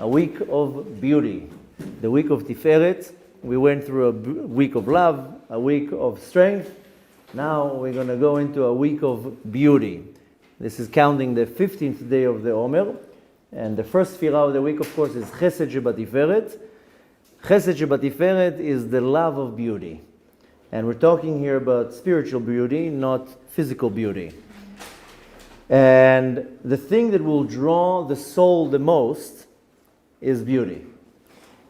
a week of beauty. The week of Tiferet, we went through a week of love, a week of strength. Now we're going to go into a week of beauty. This is counting the 15th day of the Omer. And the first Sefirah of the week, of course, is Chesed of Tiferet. Chesed of Tiferet is the love of beauty. And we're talking here about spiritual beauty, not physical beauty. And the thing that will draw the soul the most is beauty.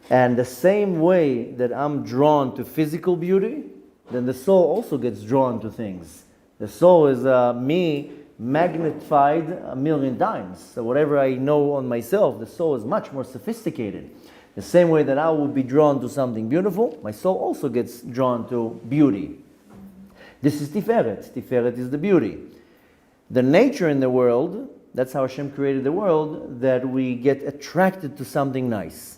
And the same way that I'm drawn to physical beauty, then the soul also gets drawn to things. The soul is me magnified 1,000,000 times. So whatever I know on myself, the soul is much more sophisticated. The same way that I will be drawn to something beautiful, my soul also gets drawn to beauty. This is Tiferet. Tiferet is the beauty. The nature in the world, that's how Hashem created the world, that we get attracted to something nice.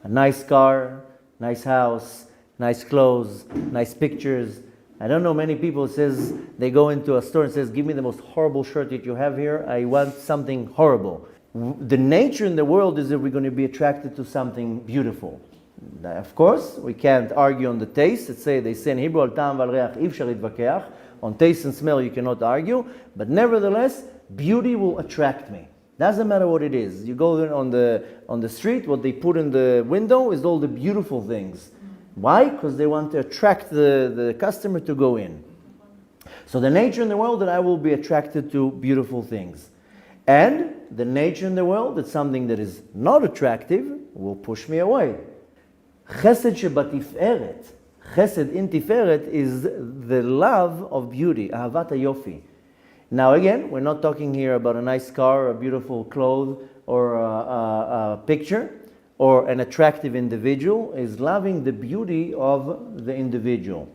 A nice car, nice house, nice clothes, nice pictures. I don't know many people says they go into a store and says, give me the most horrible shirt that you have here. I want something horrible. The nature in the world is that we're going to be attracted to something beautiful. Of course, we can't argue on the taste. They say in Hebrew, al ta'am val reach ifshar litvakeach. On taste and smell you cannot argue. But nevertheless, beauty will attract me. Doesn't matter what it is. You go there on the street, what they put in the window is all the beautiful things. Why? Because they want to attract the customer to go in. So the nature in the world that I will be attracted to beautiful things. And the nature in the world that something that is not attractive will push me away. Chesed shebatiferet. Chesed in Tiferet is the love of beauty, ahavat hayofi. Now again, we're not talking here about a nice car, a beautiful clothes, or a picture, or an attractive individual. Is loving the beauty of the individual.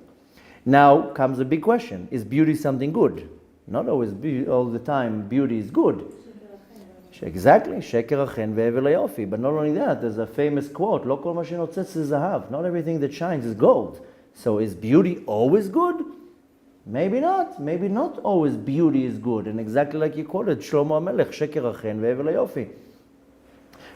Now comes a big question: is beauty something good? Not always all the time beauty is good. Exactly, sheker achen ve'evel hayofi. But not only that, there's a famous quote: "Lo kol ma shenotzetz zahav." Not everything that shines is gold. So is beauty always good? Maybe not. Maybe not always beauty is good. And exactly like you quoted, Shlomo HaMelech, sheker achen ve'evel hayofi.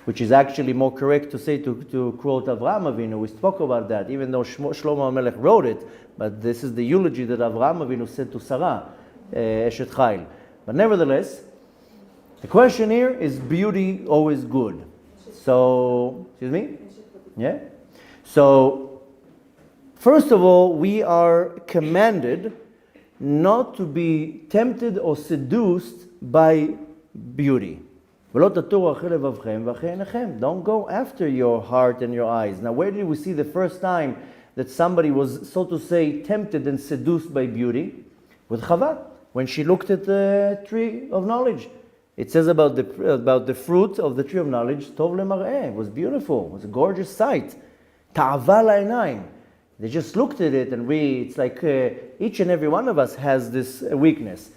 Which is actually more correct to say, to quote Avraham Avinu. We spoke about that, even though Shlomo HaMelech wrote it. But this is the eulogy that Avraham Avinu said to Sarah, Eshet Chayil. But nevertheless, the question here is beauty always good? So, excuse me? Yeah? So, first of all, we are commanded not to be tempted or seduced by beauty. Don't go after your heart and your eyes. Now, where did we see the first time that somebody was, so to say, tempted and seduced by beauty? With Chava, when she looked at the tree of knowledge. It says about the fruit of the tree of knowledge, Tov lemar'eh, it was beautiful, it was a gorgeous sight. Ta'ava la'inayim. They just looked at it and it's like each and every one of us has this weakness.